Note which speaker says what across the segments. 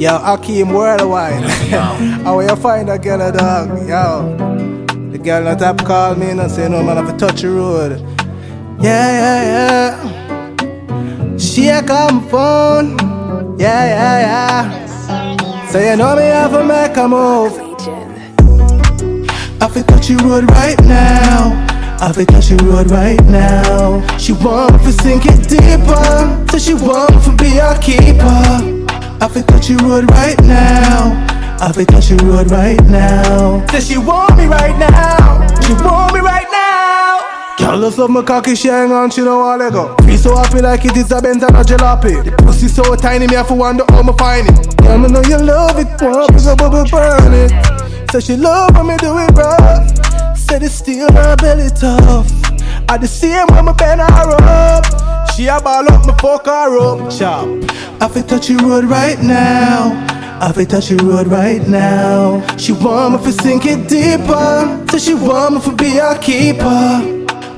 Speaker 1: Yo, Akeem worldwide. How you find a girl, a dog? Yo, the girl not have call me and say no man have to touch the road. Yeah. She a come phone. Yeah. So you know me have to make a move. I fi touch the road right now. I fi touch the road right now. She want to sink it deeper, so she want to be a keeper. I fi touch the road right now. I fi touch the road right now. So she want me right now. She want me right now. Girl, love my cocky, she hang on, she don't wanna go. Be so happy like it is a Benz and a jalopy. The pussy so tiny, me have to wonder how me find it. Girl, me know you love it, want me go bubble burn it. So she love when me do it rough. Said it's still her belly tough. I the same when me bend her up. She a ball up, me fuck her up. Chop. I fi touch the road right now. I fi touch the road right now. She want me to sink it deeper, so she want me to be a keeper.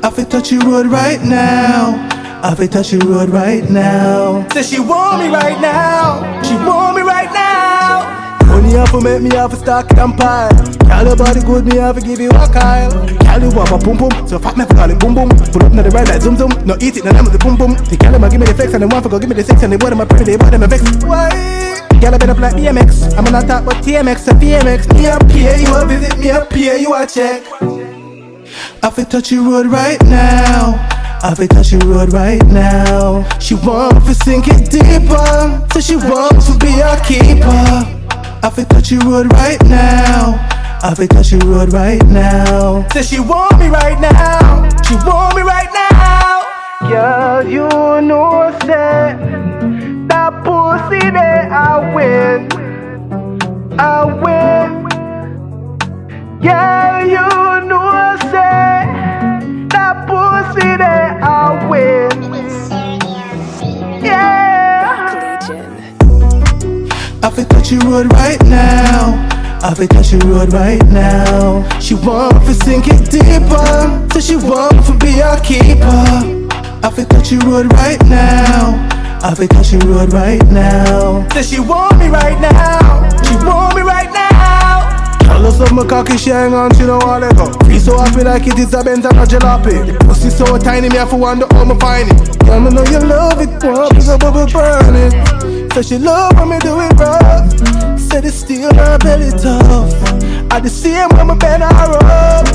Speaker 1: I fi touch the road right now. I fi touch the road right now. So she want me right now. She want me right now. Money have to make me have to stock it and pile. Girl, your body good, me have to give you a kyle. Girl, you want a pum pum, so fat me for call it boom boom. Pull up na the ride like zoom zoom. No eat it, no name of the boom boom. The girl them give me the flex and the one for go give me the sex and the boy them a pretty, the boy them a vex. Why? Girl, I been up like BMX. I'm not talk about TMX or VMX. Me a pay you a visit, me a pay you a check. I fi touch the road right now. I fi touch the road right now. She want to sink it deeper, so she want to be a keeper. I fi touch the road right now. I fi touch the road right now. So she want me right now. She want me right now. Girl, you know say that pussy there I win. I win. Girl, you know say that pussy there I win. Yeah. I fi touch the road right now. I fi touch the road right now. She want to sink it deeper, so she want to be a keeper. I fi touch the road right now. I fi touch the road right now. So she want me right now. She want me right now. Girl, love my cocky, she hang on, she don't wanna go. Be so happy like it is a Benz and a jalopy. The pussy so tiny, me have to wonder how me find it. Girl, me know you love it, want me go bubble burn it. So she love when me do it rough. Said it's still her belly tough. I the same when me bend her up.